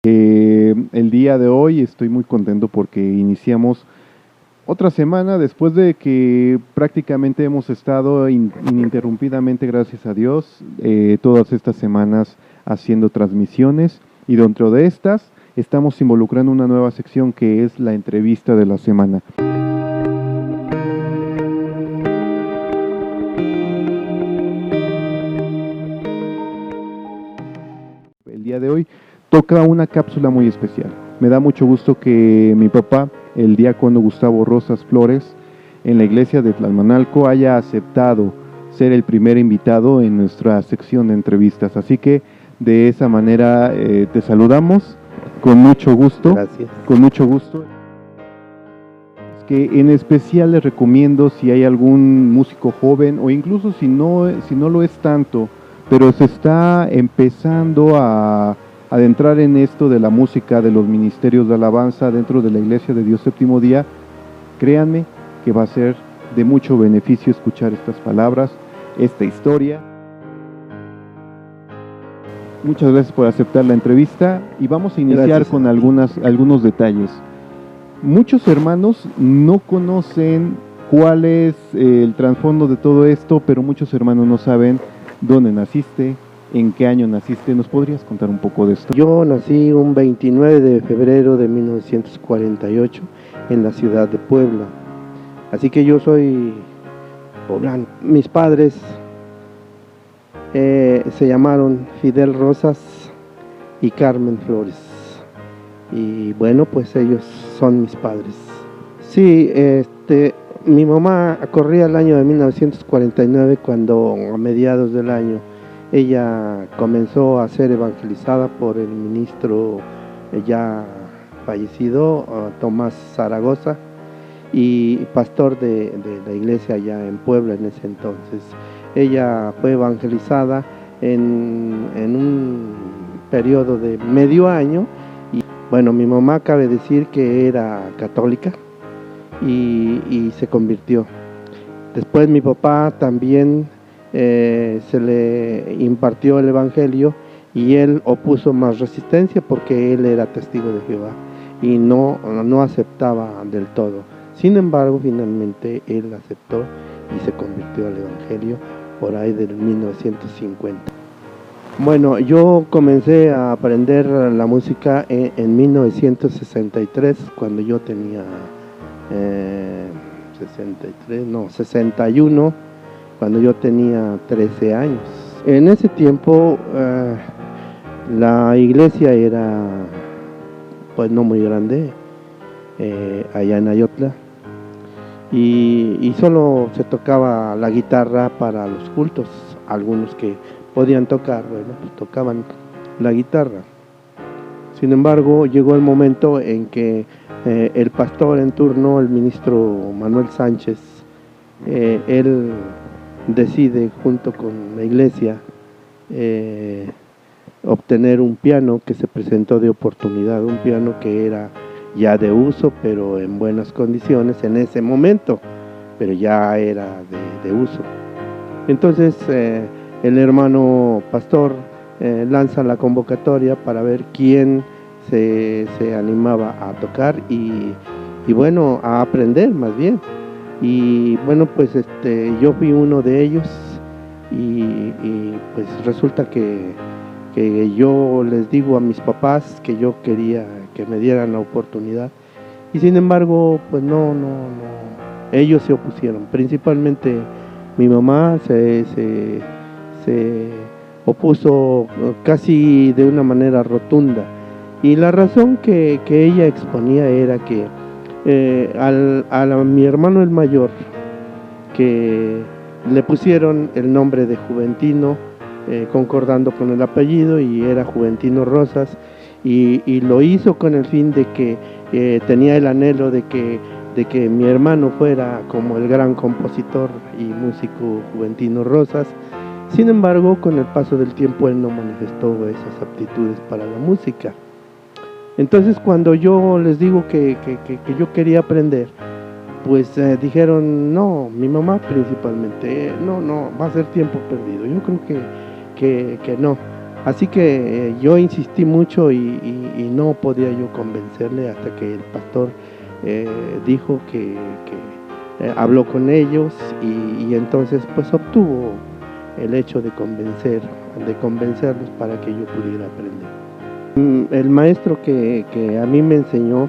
El día de hoy estoy muy contento porque iniciamos otra semana después de que prácticamente hemos estado ininterrumpidamente, gracias a Dios, todas estas semanas haciendo transmisiones, y dentro de estas estamos involucrando una nueva sección que es la entrevista de la semana. El día de hoy toca una cápsula muy especial. Me da mucho gusto que mi papá, el diácono Gustavo Rosas Flores, en la iglesia de Tlalmanalco, haya aceptado ser el primer invitado en nuestra sección de entrevistas. Así que de esa manera te saludamos con mucho gusto. Gracias. Con mucho gusto. Que en especial les recomiendo, si hay algún músico joven o incluso si no lo es tanto, pero se está empezando a adentrar en esto de la música, de los ministerios de alabanza dentro de la Iglesia de Dios Séptimo Día, créanme que va a ser de mucho beneficio escuchar estas palabras, esta historia. Muchas gracias por aceptar la entrevista y vamos a iniciar con algunos detalles. Muchos hermanos no conocen cuál es el trasfondo de todo esto, pero muchos hermanos no saben dónde naciste, en qué año naciste. ¿Nos podrías contar un poco de esto? Yo nací un 29 de febrero de 1948 en la ciudad de Puebla, así que yo soy poblano. Mis padres se llamaron Fidel Rosas y Carmen Flores, y bueno, pues ellos son mis padres. Sí, mi mamá corría el año de 1949 cuando a mediados del año ella comenzó a ser evangelizada por el ministro ya fallecido, Tomás Zaragoza, y pastor de la iglesia allá en Puebla en ese entonces. Ella fue evangelizada en un periodo de medio año. Y bueno, mi mamá cabe decir que era católica y se convirtió. Después mi papá también se le impartió el evangelio y él opuso más resistencia porque él era testigo de Jehová y no aceptaba del todo. Sin embargo, finalmente él aceptó y se convirtió al evangelio por ahí del 1950. Bueno, yo comencé a aprender la música en 1963, cuando yo tenía 61, cuando yo tenía 13 años. En ese tiempo la iglesia era pues no muy grande, allá en Ayotla, y solo se tocaba la guitarra para los cultos. Algunos que podían tocar, bueno, pues tocaban la guitarra. Sin embargo, llegó el momento en que el pastor en turno, el ministro Manuel Sánchez, él decide junto con la iglesia obtener un piano que se presentó de oportunidad, un piano que era ya de uso, pero en buenas condiciones en ese momento, pero ya era de uso. Entonces el hermano pastor lanza la convocatoria para ver quién se animaba a tocar y bueno, a aprender más bien. Y bueno, pues yo fui uno de ellos y pues resulta que yo les digo a mis papás que yo quería que me dieran la oportunidad, y sin embargo pues no, ellos se opusieron. Principalmente mi mamá se opuso casi de una manera rotunda, y la razón que ella exponía era que a mi hermano el mayor, que le pusieron el nombre de Juventino, concordando con el apellido, y era Juventino Rosas, y lo hizo con el fin de que tenía el anhelo de que mi hermano fuera como el gran compositor y músico Juventino Rosas. Sin embargo, con el paso del tiempo él no manifestó esas aptitudes para la música. Entonces, cuando yo les digo que yo quería aprender, pues dijeron, no, mi mamá principalmente, no, va a ser tiempo perdido. Yo creo que no. Así que yo insistí mucho y no podía yo convencerle hasta que el pastor dijo que habló con ellos y entonces pues obtuvo el hecho de convencerlos para que yo pudiera aprender. El maestro que a mí me enseñó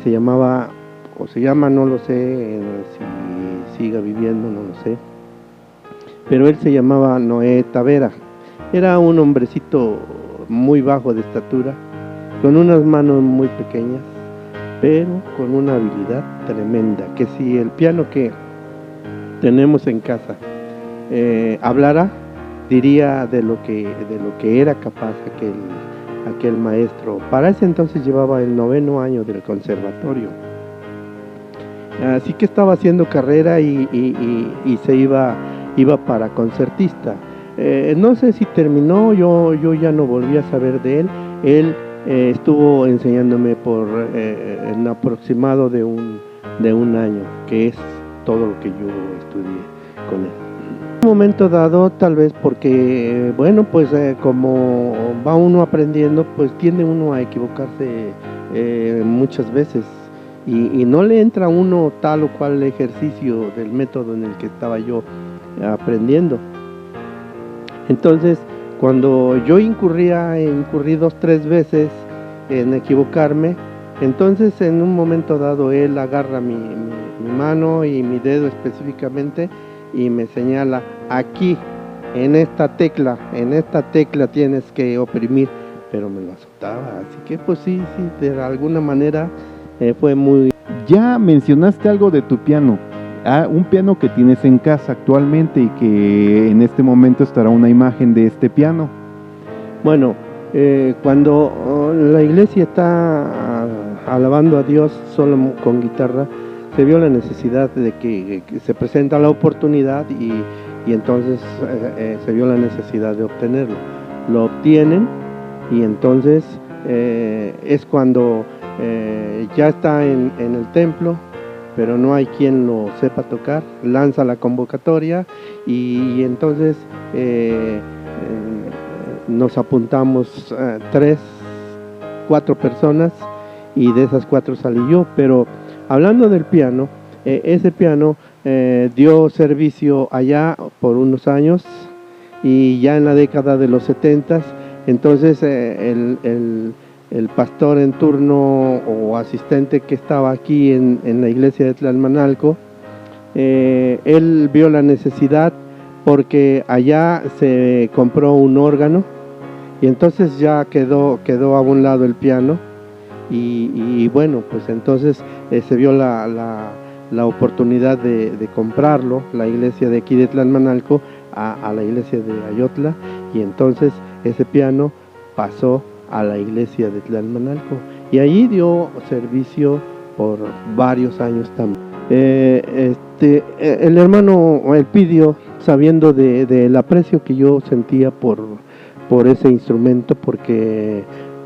se llamaba, o se llama, no lo sé, si siga viviendo, no lo sé, pero él se llamaba Noé Tavera. Era un hombrecito muy bajo de estatura, con unas manos muy pequeñas, pero con una habilidad tremenda, que si el piano que tenemos en casa hablara, diría de lo que era capaz aquel maestro. Para ese entonces llevaba el 9º año del conservatorio, así que estaba haciendo carrera y se iba para concertista. No sé si terminó, yo ya no volví a saber de él. Él estuvo enseñándome por en aproximado de un año, que es todo lo que yo estudié con él. En un momento dado, tal vez porque, bueno, pues como va uno aprendiendo, pues tiende uno a equivocarse muchas veces y no le entra a uno tal o cual ejercicio del método en el que estaba yo aprendiendo. Entonces, cuando yo incurrí 2-3 veces en equivocarme, entonces en un momento dado él agarra mi mano y mi dedo específicamente y me señala: aquí, en esta tecla tienes que oprimir, pero me lo azotaba, así que pues sí, de alguna manera fue muy... Ya mencionaste algo de tu piano, un piano que tienes en casa actualmente y que en este momento estará una imagen de este piano. Bueno, cuando la iglesia está alabando a Dios solo con guitarra, se vio la necesidad de que se presenta la oportunidad y entonces se vio la necesidad de obtenerlo. Lo obtienen y entonces es cuando ya está en el templo, pero no hay quien lo sepa tocar. Lanza la convocatoria y entonces nos apuntamos 3-4 personas y de esas 4 salí yo. Pero hablando del piano, ese piano dio servicio allá por unos años y ya en la década de los 70, entonces el pastor en turno o asistente que estaba aquí en la iglesia de Tlalmanalco, él vio la necesidad porque allá se compró un órgano y entonces ya quedó a un lado el piano y bueno, pues entonces se vio la oportunidad de comprarlo, la iglesia de aquí de Tlalmanalco a la iglesia de Ayotla, y entonces ese piano pasó a la iglesia de Tlalmanalco y allí dio servicio por varios años también. El hermano Elpidio, sabiendo del aprecio que yo sentía por ese instrumento, porque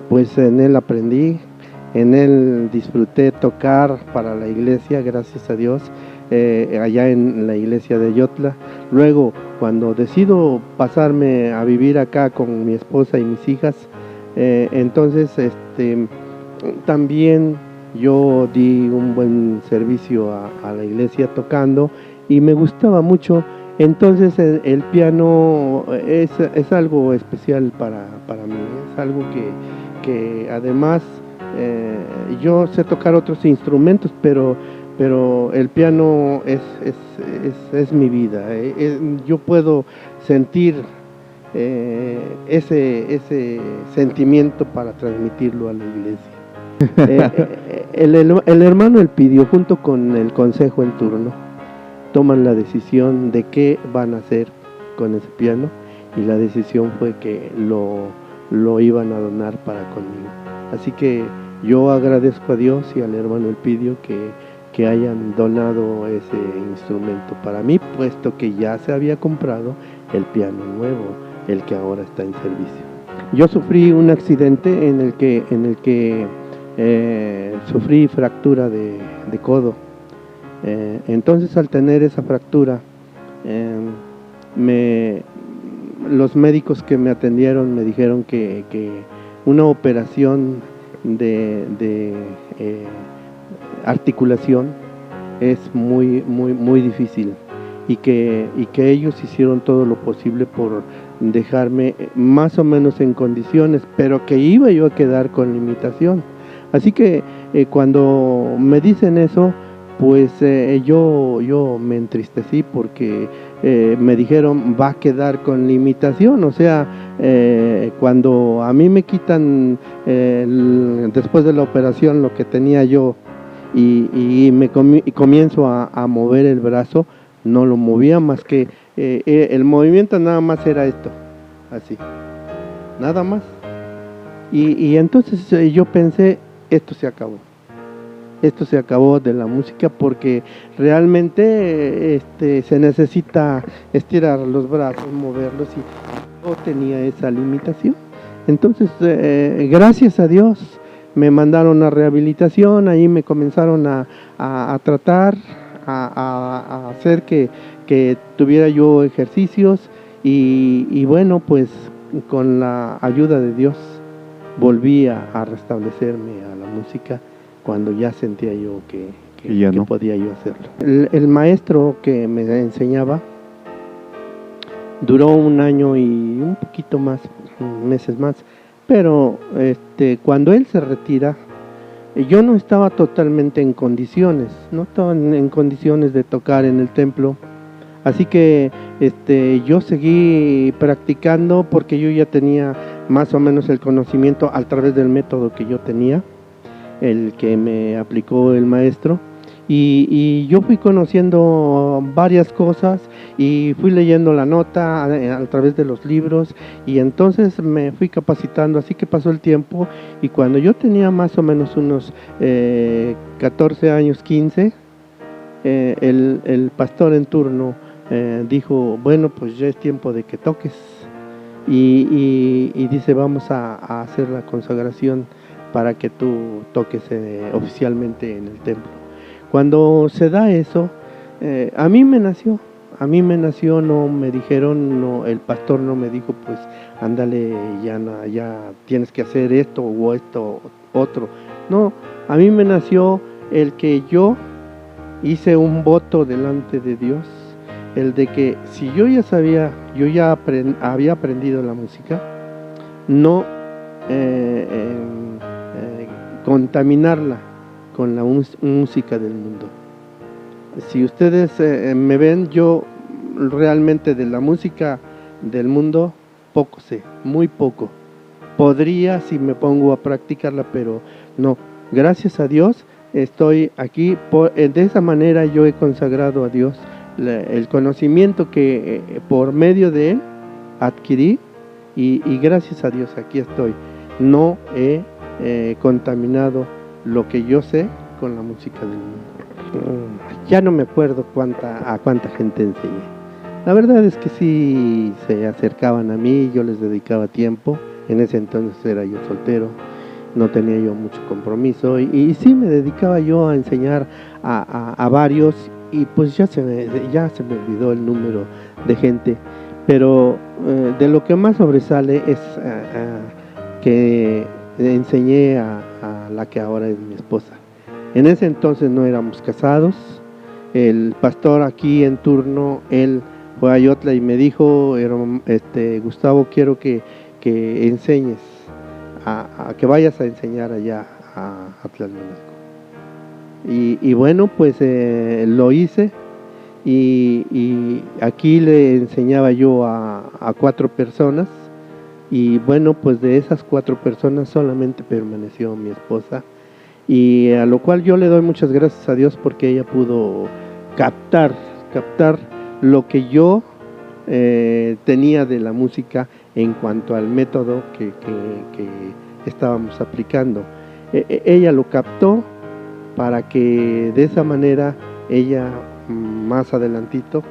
pues en él aprendí, en él disfruté tocar para la iglesia, gracias a Dios, allá en la iglesia de Ayotla. Luego, cuando decido pasarme a vivir acá con mi esposa y mis hijas, entonces también yo di un buen servicio a la iglesia tocando y me gustaba mucho. Entonces el piano es algo especial para mí, es algo que además yo sé tocar otros instrumentos, pero el piano es mi vida. Yo puedo sentir ese sentimiento para transmitirlo a la iglesia. El hermano Elpidio, junto con el consejo en turno, toman la decisión de qué van a hacer con ese piano, y la decisión fue que lo iban a donar para conmigo. Así que yo agradezco a Dios y al hermano Elpidio que hayan donado ese instrumento para mí, puesto que ya se había comprado el piano nuevo, el que ahora está en servicio. Yo sufrí un accidente en el que sufrí fractura de codo. Entonces, al tener esa fractura, los médicos que me atendieron me dijeron que una operación de articulación es muy difícil, y que ellos hicieron todo lo posible por dejarme más o menos en condiciones, pero que iba yo a quedar con limitación. Así que cuando me dicen eso, pues yo me entristecí, porque me dijeron va a quedar con limitación. O sea, cuando a mí me quitan después de la operación lo que tenía yo, y comienzo a mover el brazo, no lo movía más que el movimiento nada más era esto, así, nada más. Y entonces yo pensé, esto se acabó de la música, porque realmente se necesita estirar los brazos, moverlos, y yo tenía esa limitación. Entonces, gracias a Dios, me mandaron a rehabilitación. Ahí me comenzaron a tratar, a hacer que tuviera yo ejercicios, y bueno, pues con la ayuda de Dios volví a restablecerme a la música, cuando ya sentía yo que podía yo hacerlo. El maestro que me enseñaba duró 1 año y un poquito más, meses más, pero cuando él se retira, yo no estaba totalmente en condiciones, no estaba en condiciones de tocar en el templo. Así que yo seguí practicando, porque yo ya tenía más o menos el conocimiento a través del método que yo tenía, el que me aplicó el maestro, y yo fui conociendo varias cosas, y fui leyendo la nota a través de los libros, y entonces me fui capacitando. Así que pasó el tiempo, y cuando yo tenía más o menos unos 14 años, 15, el pastor en turno dijo, bueno, pues ya es tiempo de que toques, y dice, vamos a hacer la consagración para que tú toques oficialmente en el templo. Cuando se da eso, a mí me nació, no me dijeron, no, el pastor no me dijo, pues ándale, ya tienes que hacer esto o esto otro. No, a mí me nació el que yo hice un voto delante de Dios, el de que si yo ya sabía, había aprendido la música, no contaminarla con la música del mundo. Si ustedes me ven, yo realmente de la música del mundo poco sé, muy poco. Podría si me pongo a practicarla, pero no. Gracias a Dios estoy aquí. De esa manera yo he consagrado a Dios el conocimiento que por medio de Él adquirí, y gracias a Dios aquí estoy. No he contaminado lo que yo sé con la música del mundo. Ya no me acuerdo a cuánta gente enseñé. La verdad es que sí se acercaban a mí, yo les dedicaba tiempo. En ese entonces era yo soltero, no tenía yo mucho compromiso, y sí me dedicaba yo a enseñar a varios, y pues ya se me olvidó el número de gente. Pero de lo que más sobresale es que enseñé a la que ahora es mi esposa. En ese entonces no éramos casados. El pastor aquí en turno, él fue a Ayotla y me dijo, Gustavo, quiero que enseñes, que vayas a enseñar allá a Tlalmanalco. Y bueno, pues lo hice, y aquí le enseñaba yo a 4 personas, y bueno, pues de esas 4 personas solamente permaneció mi esposa, y a lo cual yo le doy muchas gracias a Dios, porque ella pudo captar lo que yo tenía de la música en cuanto al método que estábamos aplicando. Ella lo captó, para que de esa manera ella más adelantito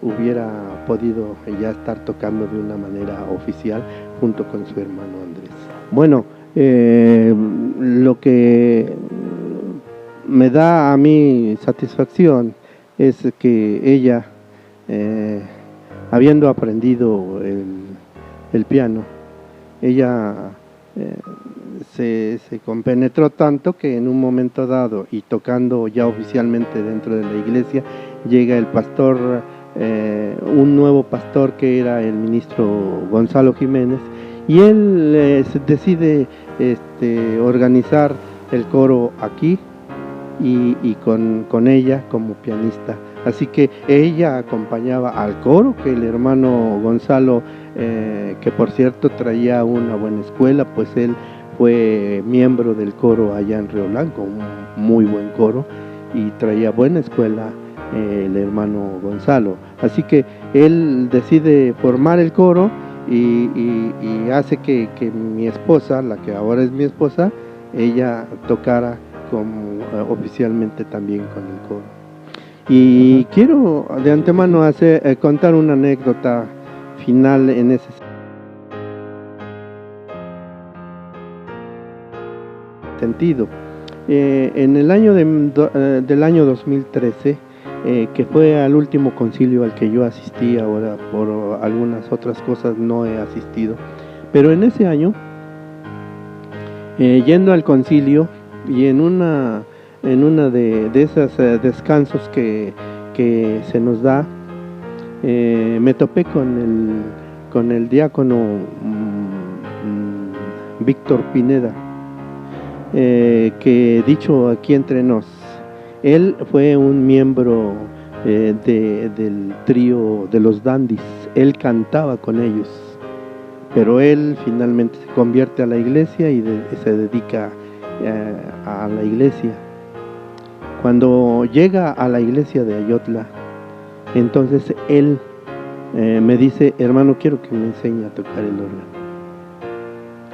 hubiera podido ya estar tocando de una manera oficial junto con su hermano Andrés. Bueno, lo que me da a mí satisfacción es que ella habiendo aprendido el piano, ella se compenetró tanto que en un momento dado, y tocando ya oficialmente dentro de la iglesia, llega el pastor, un nuevo pastor que era el ministro Gonzalo Jiménez, y él decide organizar el coro aquí y con ella como pianista. Así que ella acompañaba al coro, que el hermano Gonzalo, que por cierto traía una buena escuela, pues él fue miembro del coro allá en Río Blanco, un muy buen coro, y traía buena escuela el hermano Gonzalo. Así que él decide formar el coro y hace que mi esposa, la que ahora es mi esposa, ella tocara como oficialmente también con el coro. Y quiero de antemano contar una anécdota final en ese sentido. En el año del año 2013, que fue al último concilio al que yo asistí, ahora por algunas otras cosas no he asistido, pero en ese año, yendo al concilio y en una de esos descansos que se nos da, me topé con el diácono Víctor Pineda, que, dicho aquí entre nos, él fue un miembro del trío de los Dandys. Él cantaba con ellos, pero él finalmente se convierte a la iglesia y se dedica a la iglesia. Cuando llega a la iglesia de Ayotla, entonces él me dice: hermano, quiero que me enseñe a tocar el órgano.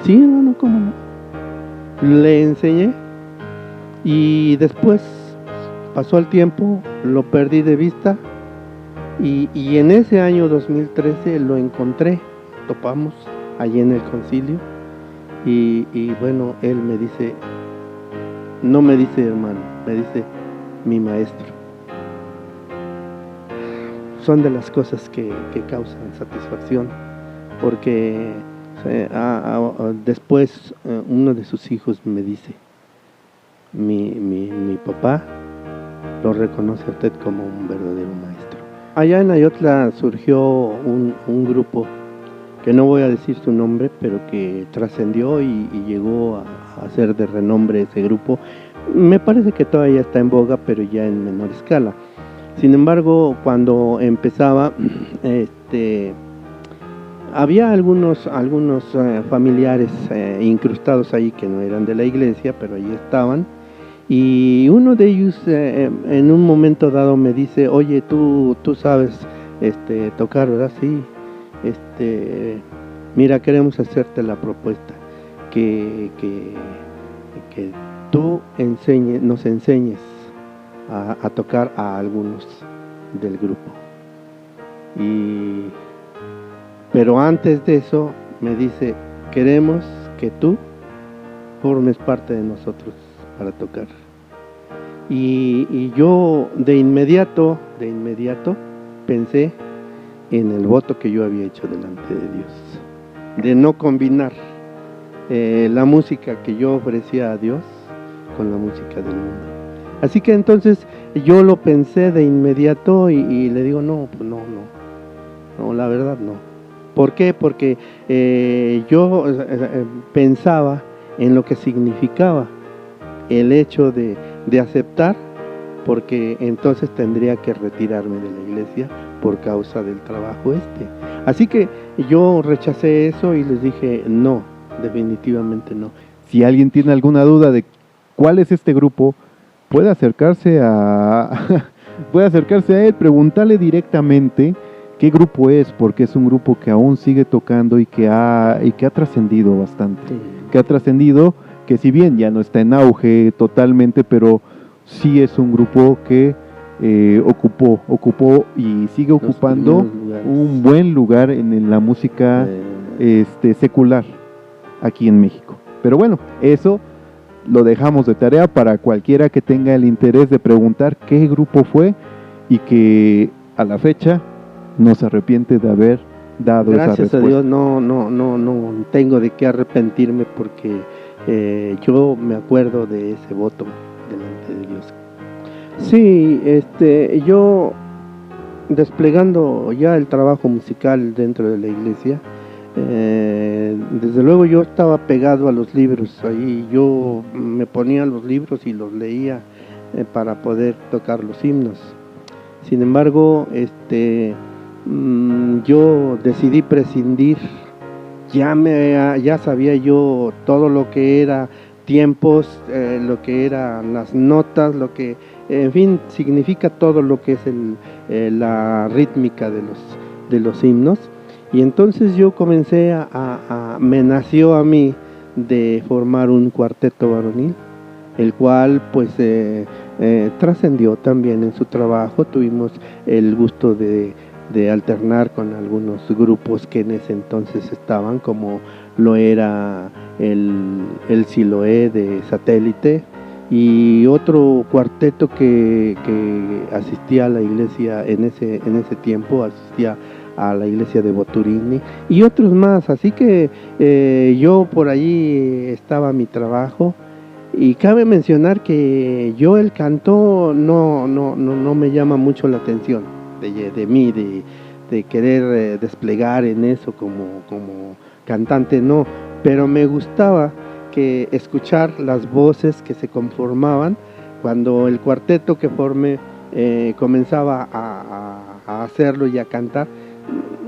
Sí, hermano, ¿cómo no? Le enseñé, y después pasó el tiempo, lo perdí de vista, y en ese año 2013 lo encontré, topamos allí en el concilio, y bueno, él me dice, no me dice hermano, me dice mi maestro. Son de las cosas que causan satisfacción, porque después uno de sus hijos me dice, mi papá lo reconoce a usted como un verdadero maestro. Allá en Ayotla surgió un grupo, que no voy a decir su nombre, pero que trascendió y llegó a ser de renombre ese grupo. Me parece que todavía está en boga, pero ya en menor escala. Sin embargo, cuando empezaba, había algunos familiares incrustados ahí que no eran de la iglesia, pero ahí estaban. Y uno de ellos en un momento dado me dice: oye, tú sabes tocar, ¿verdad? Sí. Mira, queremos hacerte la propuesta que tú nos enseñes a tocar a algunos del grupo. Pero antes de eso me dice: queremos que tú formes parte de nosotros para tocar. Y yo de inmediato pensé en el voto que yo había hecho delante de Dios, de no combinar la música que yo ofrecía a Dios con la música del mundo. Así que entonces yo lo pensé de inmediato y le digo: no, la verdad no. ¿Por qué? Porque yo pensaba en lo que significaba el hecho de aceptar, porque entonces tendría que retirarme de la iglesia por causa del trabajo Así que yo rechacé eso y les dije: no, definitivamente no. Si alguien tiene alguna duda de cuál es este grupo, puede acercarse a él, preguntarle directamente qué grupo es, porque es un grupo que aún sigue tocando y que ha trascendido bastante. Sí. Que ha trascendido, que si bien ya no está en auge totalmente, pero sí es un grupo que ocupó y sigue ocupando un buen lugar en la música secular aquí en México. Pero bueno, eso lo dejamos de tarea para cualquiera que tenga el interés de preguntar qué grupo fue y que a la fecha no se arrepiente de haber dado esa Gracias a respuesta. Dios no tengo de qué arrepentirme, porque yo me acuerdo de ese voto delante de Dios. Sí, yo desplegando ya el trabajo musical dentro de la iglesia, desde luego yo estaba pegado a los libros, ahí yo me ponía los libros y los leía para poder tocar los himnos. Sin embargo, yo decidí prescindir. Ya sabía yo todo lo que era tiempos, lo que eran las notas, lo que, en fin, significa todo lo que es la rítmica de los himnos. Y entonces yo comencé me nació a mí de formar un cuarteto varonil, el cual pues trascendió también en su trabajo. Tuvimos el gusto de alternar con algunos grupos que en ese entonces estaban, como lo era el Siloé de Satélite, y otro cuarteto que asistía a la iglesia en ese tiempo, asistía a la iglesia de Boturini, y otros más. Así que yo por allí estaba mi trabajo. Y cabe mencionar que yo el canto no me llama mucho la atención de mí, de querer desplegar en eso como cantante, no, pero me gustaba que escuchar las voces que se conformaban cuando el cuarteto que formé comenzaba a hacerlo y a cantar.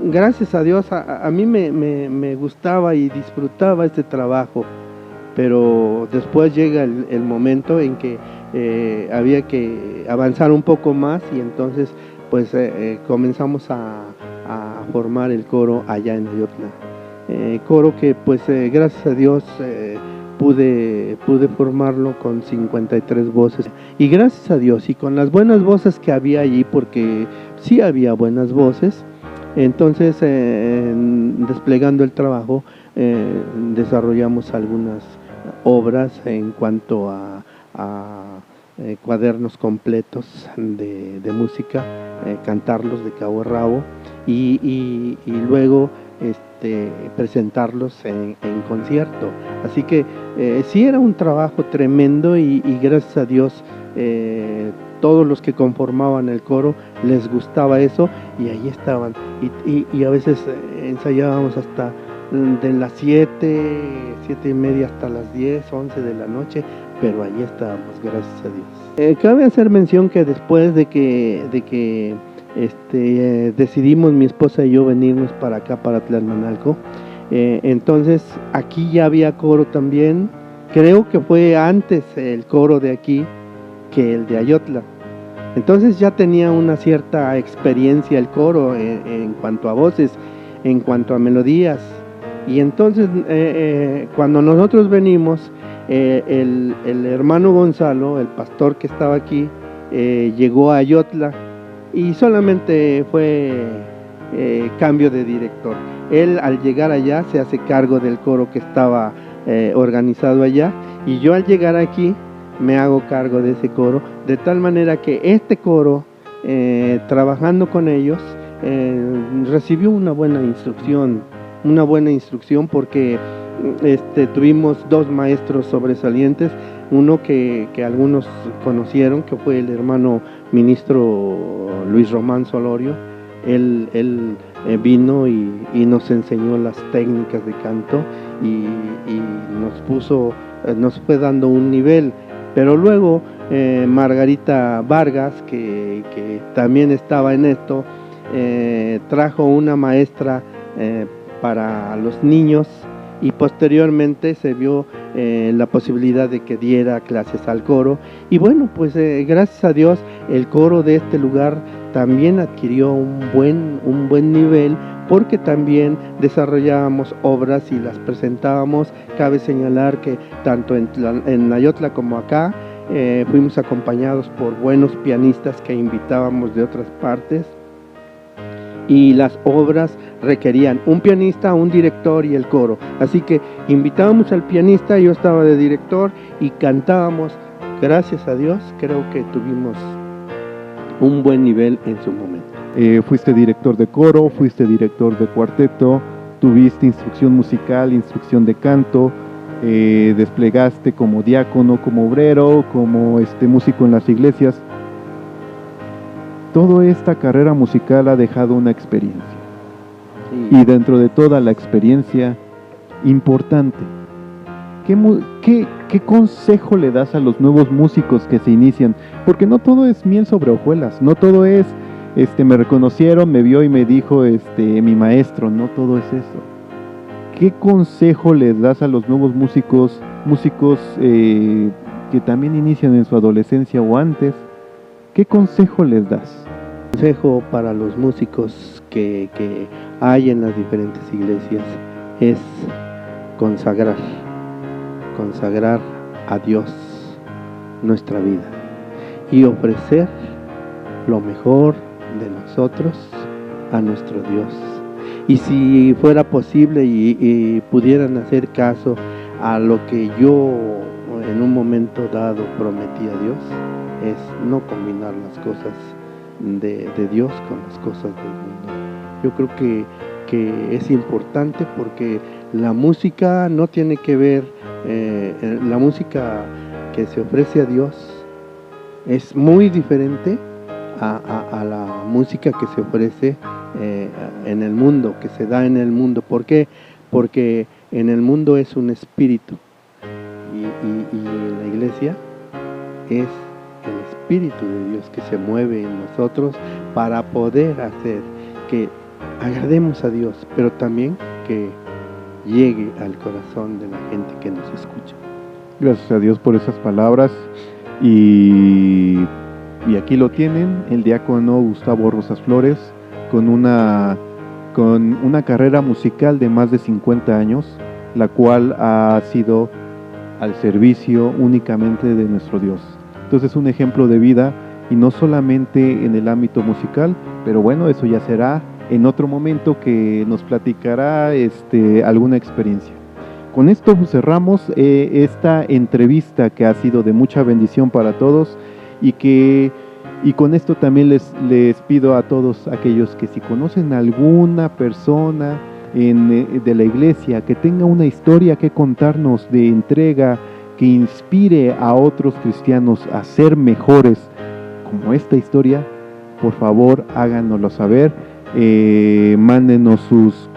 Gracias a Dios, a mí me gustaba y disfrutaba este trabajo. Pero después llega el momento en que había que avanzar un poco más, y entonces pues comenzamos a formar el coro allá en Ayotla. Coro que pues gracias a Dios pude formarlo con 53 voces, y gracias a Dios y con las buenas voces que había allí, porque sí había buenas voces. Entonces desplegando el trabajo desarrollamos algunas obras en cuanto a cuadernos completos de música, cantarlos de cabo a rabo, y luego presentarlos en concierto. Así que sí era un trabajo tremendo, y gracias a Dios todos los que conformaban el coro les gustaba eso, y ahí estaban, y a veces ensayábamos hasta de las 7:30 hasta las 10, 11 de la noche, pero allí estábamos, gracias a Dios. Cabe hacer mención que después de que decidimos mi esposa y yo venirnos para acá, para Tlalmanalco, entonces aquí ya había coro también. Creo que fue antes el coro de aquí que el de Ayotla. Entonces ya tenía una cierta experiencia el coro en cuanto a voces, en cuanto a melodías. Y entonces cuando nosotros venimos, el hermano Gonzalo, el pastor que estaba aquí, llegó a Ayotla, y solamente fue cambio de director. Él, al llegar allá, se hace cargo del coro que estaba organizado allá, y yo al llegar aquí me hago cargo de ese coro, de tal manera que este coro, trabajando con ellos, recibió una buena instrucción, porque tuvimos dos maestros sobresalientes, uno que algunos conocieron, que fue el hermano ministro Luis Román Solorio. Él vino y nos enseñó las técnicas de canto, y nos fue dando un nivel. Pero luego Margarita Vargas, que también estaba en esto, trajo una maestra para los niños, y posteriormente se vio la posibilidad de que diera clases al coro. Y bueno, pues gracias a Dios el coro de este lugar también adquirió un buen nivel, porque también desarrollábamos obras y las presentábamos. Cabe señalar que tanto en Ayotla como acá fuimos acompañados por buenos pianistas que invitábamos de otras partes, y las obras requerían un pianista, un director y el coro. Así que invitábamos al pianista, yo estaba de director, y cantábamos. Gracias a Dios creo que tuvimos un buen nivel en su momento. Fuiste director de coro, fuiste director de cuarteto, tuviste instrucción musical, instrucción de canto, desplegaste como diácono, como obrero, como músico en las iglesias. Toda esta carrera musical ha dejado una experiencia. Sí. Y dentro de toda la experiencia, importante, ¿qué consejo le das a los nuevos músicos que se inician? Porque no todo es miel sobre hojuelas, no todo es, me reconocieron, me vio y me dijo, mi maestro, no todo es eso. ¿Qué consejo les das a los nuevos músicos que también inician en su adolescencia o antes? ¿Qué consejo les das? Consejo para los músicos que hay en las diferentes iglesias es consagrar a Dios nuestra vida y ofrecer lo mejor de nosotros a nuestro Dios. Y si fuera posible y pudieran hacer caso a lo que yo en un momento dado prometí a Dios, es no combinar las cosas de Dios con las cosas del mundo. Yo creo que es importante porque la música no tiene que ver, la música que se ofrece a Dios es muy diferente a la música que se ofrece en el mundo, que se da en el mundo. ¿Por qué? Porque en el mundo es un espíritu y en la iglesia es el Espíritu de Dios que se mueve en nosotros para poder hacer que agrademos a Dios, pero también que llegue al corazón de la gente que nos escucha. Gracias a Dios por esas palabras y aquí lo tienen, el diácono Gustavo Rosas Flores con una carrera musical de más de 50 años, la cual ha sido al servicio únicamente de nuestro Dios. Entonces es un ejemplo de vida y no solamente en el ámbito musical, pero bueno, eso ya será en otro momento que nos platicará alguna experiencia. Con esto cerramos esta entrevista que ha sido de mucha bendición para todos y con esto también les pido a todos aquellos que si conocen a alguna persona de la iglesia que tenga una historia que contarnos de entrega, que inspire a otros cristianos a ser mejores como esta historia, por favor háganoslo saber, mándenos sus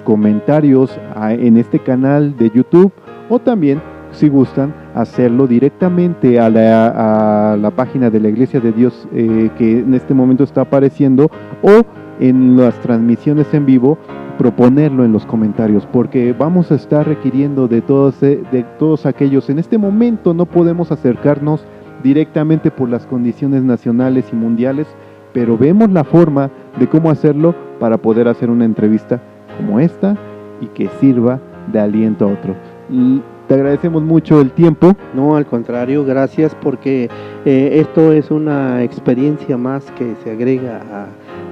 comentarios en este canal de YouTube o también si gustan hacerlo directamente a la página de la Iglesia de Dios que en este momento está apareciendo o en las transmisiones en vivo, proponerlo en los comentarios, porque vamos a estar requiriendo de todos aquellos. En este momento no podemos acercarnos directamente por las condiciones nacionales y mundiales, pero vemos la forma de cómo hacerlo para poder hacer una entrevista como esta y que sirva de aliento a otro. Te agradecemos mucho el tiempo. No, al contrario, gracias porque esto es una experiencia más que se agrega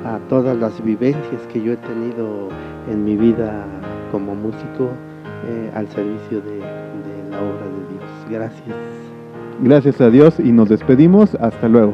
a todas las vivencias que yo he tenido en mi vida como músico al servicio de la obra de Dios. Gracias. Gracias a Dios y nos despedimos. Hasta luego.